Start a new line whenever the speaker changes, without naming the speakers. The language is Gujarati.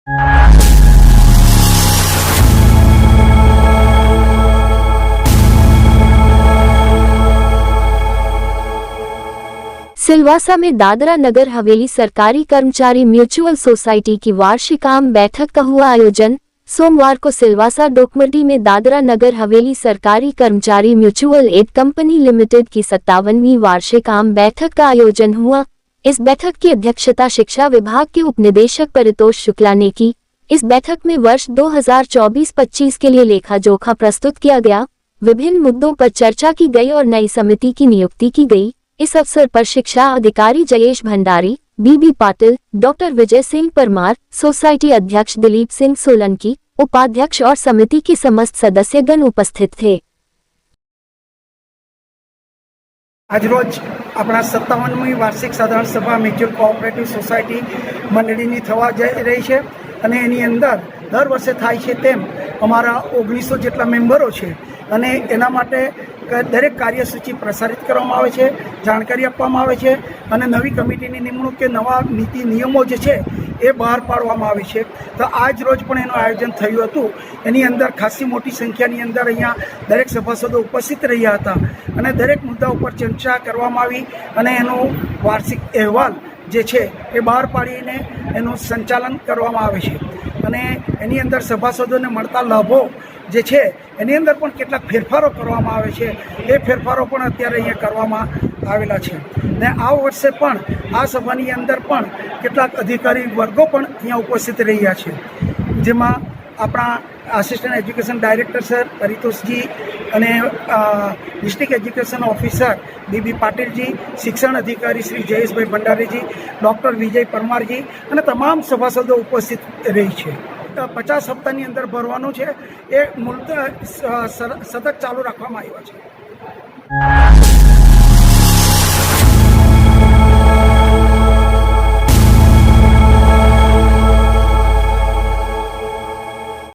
सिलवासा में दादरा नगर हवेली सरकारी कर्मचारी म्यूचुअल सोसाइटी की वार्षिक आम बैठक का हुआ आयोजन। सोमवार को सिलवासा डोकमडी में दादरा नगर हवेली सरकारी कर्मचारी म्यूचुअल एड कंपनी लिमिटेड की 57वीं वार्षिक आम बैठक का आयोजन हुआ। इस बैठक की अध्यक्षता शिक्षा विभाग के उपनिदेशक परितोष शुक्ला ने की। इस बैठक में वर्ष 2024-25 के लिए लेखा जोखा प्रस्तुत किया गया। विभिन्न मुद्दों पर चर्चा की गई और नई समिति की नियुक्ति की गई। इस अवसर पर शिक्षा अधिकारी जयेश भंडारी, बीबी पाटिल, डॉक्टर विजय सिंह परमार, सोसाइटी अध्यक्ष दिलीप सिंह सोलंकी, उपाध्यक्ष और समिति के समस्त सदस्यगण उपस्थित थे।
आज रोज अपना 57મી वार्षिक साधारण सभा म्यूचुअल कोऑपरेटिव सोसायटी मंडळीनी थवा जई रही है અને એની અંદર દર વર્ષે થાય છે તેમ અમારા 1900 જેટલા મેમ્બરો છે અને એના માટે દરેક કાર્યસૂચિ પ્રસારિત કરવામાં આવે છે, જાણકારી આપવામાં આવે છે અને નવી કમિટીની નિમણૂક કે નવા નીતિ નિયમો જે છે એ બહાર પાડવામાં આવે છે। તો આજ રોજ પણ એનું આયોજન થયું હતું। એની અંદર ખાસી મોટી સંખ્યાની અંદર અહીંયા દરેક સભાસદો ઉપસ્થિત રહ્યા હતા અને દરેક મુદ્દા ઉપર ચર્ચા કરવામાં આવી અને એનો વાર્ષિક અહેવાલ જે છે એ બહાર પાડીને એનું સંચાલન કરવામાં આવે છે અને એની અંદર સભાસદોને મળતા લાભો જે છે એની અંદર પણ કેટલાક ફેરફારો કરવામાં આવે છે। એ ફેરફારો પણ અત્યારે અહીંયા કરવામાં આવેલા છે ને આ વર્ષે પણ આ સભાની અંદર પણ કેટલાક અધિકારી વર્ગો પણ અહીંયા ઉપસ્થિત રહ્યા છે, જેમાં આપણા આસિસ્ટન્ટ એજ્યુકેશન ડાયરેક્ટર સર પરિતોષજી અને district education officer BB Patilji, શિક્ષણ અધિકારી શ્રી જયેશભાઈ ભંડારીજી, ડૉક્ટર વિજય પરમારજી અને તમામ સભાસદો ઉપસ્થિત રહી છે। 50 હપ્તાની અંદર ભરવાનું છે, એ મૂળતઃ સતત ચાલુ રાખવામાં આવ્યા છે।